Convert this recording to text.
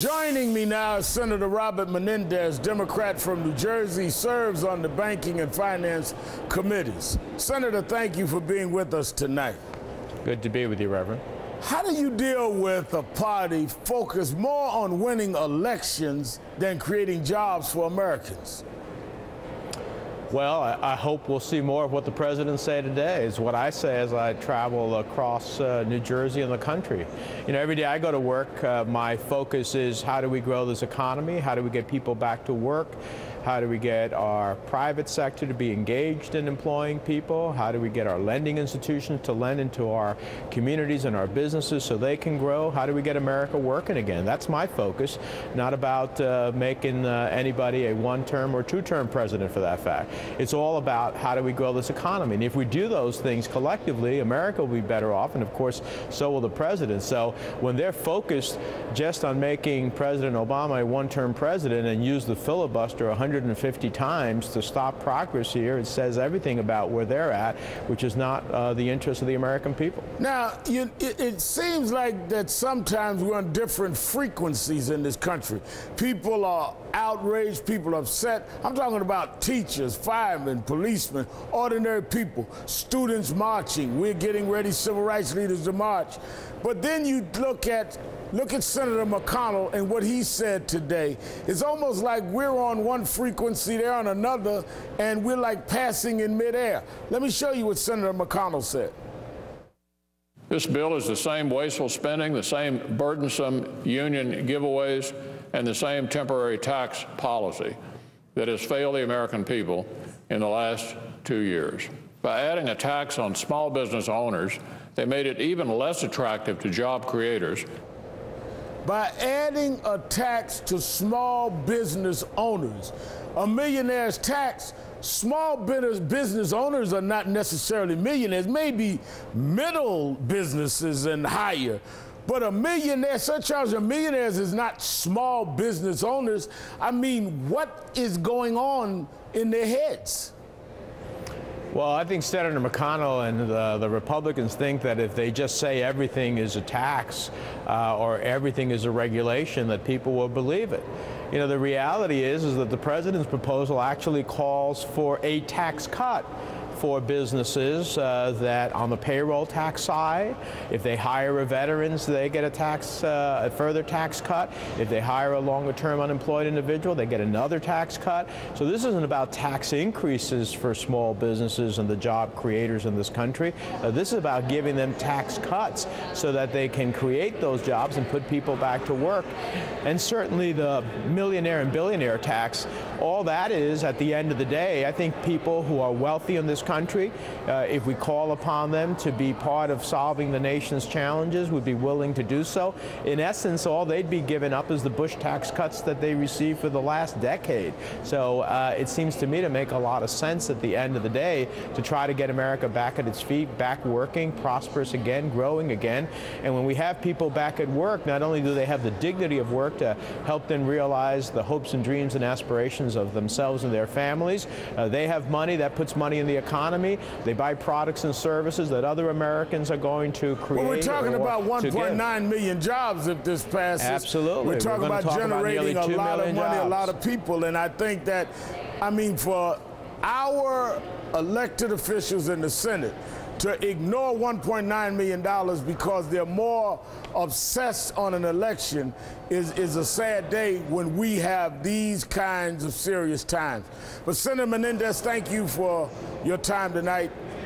Joining me now is Senator Robert Menendez, Democrat from New Jersey, serves on the Banking and Finance Committees. Senator, thank you for being with us tonight. Good to be with you, Reverend. How do you deal with a party focused more on winning elections than creating jobs for Americans? Well, I hope we'll see more of what the president said today, is what I say as I travel across New Jersey and the country. You know, every day I go to work, my focus is how do we grow this economy? How do we get people back to work? How do we get our private sector to be engaged in employing people? How do we get our lending institutions to lend into our communities and our businesses so they can grow? How do we get America working again? That's my focus, not about making anybody a one-term or two-term president for that fact. It's all about how do we grow this economy. And if we do those things collectively, America will be better off, and of course, so will the president. So when they're focused just on making President Obama a one-term president and use the filibuster 150 times to stop progress here, it says everything about where they're at, which is not the interest of the American people. Now, it seems like that sometimes we're on different frequencies in this country. People are outraged, people are upset. I'm talking about teachers, firemen, policemen, ordinary people, students marching. We're getting ready, civil rights leaders to march. But then you look at Senator McConnell and what he said today. It's almost like we're on one frequency, they're on another, and we're like passing in midair. Let me show you what Senator McConnell said. This bill is the same wasteful spending, the same burdensome union giveaways, and the same temporary tax policy that has failed the American people in the last 2 years. By adding a tax on small business owners, they made it even less attractive to job creators. By adding a tax to small business owners, a millionaire's tax, small business owners are not necessarily millionaires, maybe middle businesses and higher. But a millionaire, surcharge of millionaires is not small business owners. I mean, what is going on in their heads? Well, I think Senator McConnell and the Republicans think that if they just say everything is a tax or everything is a regulation, that people will believe it. You know, the reality is that the president's proposal actually calls for a tax cut for businesses that on the payroll tax side, if they hire a veterans, they get a further tax cut. If they hire a longer-term unemployed individual, they get another tax cut. So this isn't about tax increases for small businesses and the job creators in this country. This is about giving them tax cuts so that they can create those jobs and put people back to work. And certainly the millionaire and billionaire tax, all that is, at the end of the day, I think people who are wealthy in this country, if we call upon them to be part of solving the nation's challenges, would be willing to do so. In essence, all they'd be giving up is the Bush tax cuts that they received for the last decade. So it seems to me to make a lot of sense at the end of the day to try to get America back at its feet, back working, prosperous again, growing again. And when we have people back at work, not only do they have the dignity of work to help them realize the hopes and dreams and aspirations of themselves and their families, they have money that puts money in the economy. They buy products and services that other Americans are going to create. Well, we're talking about 1.9 million jobs if this passes. Absolutely. We're talking about generating a lot of money, a lot of people. And I think that, I mean, for our elected officials in the Senate to ignore $1.9 million because they're more obsessed on an election is a sad day when we have these kinds of serious times. But Senator Menendez, thank you for your time tonight.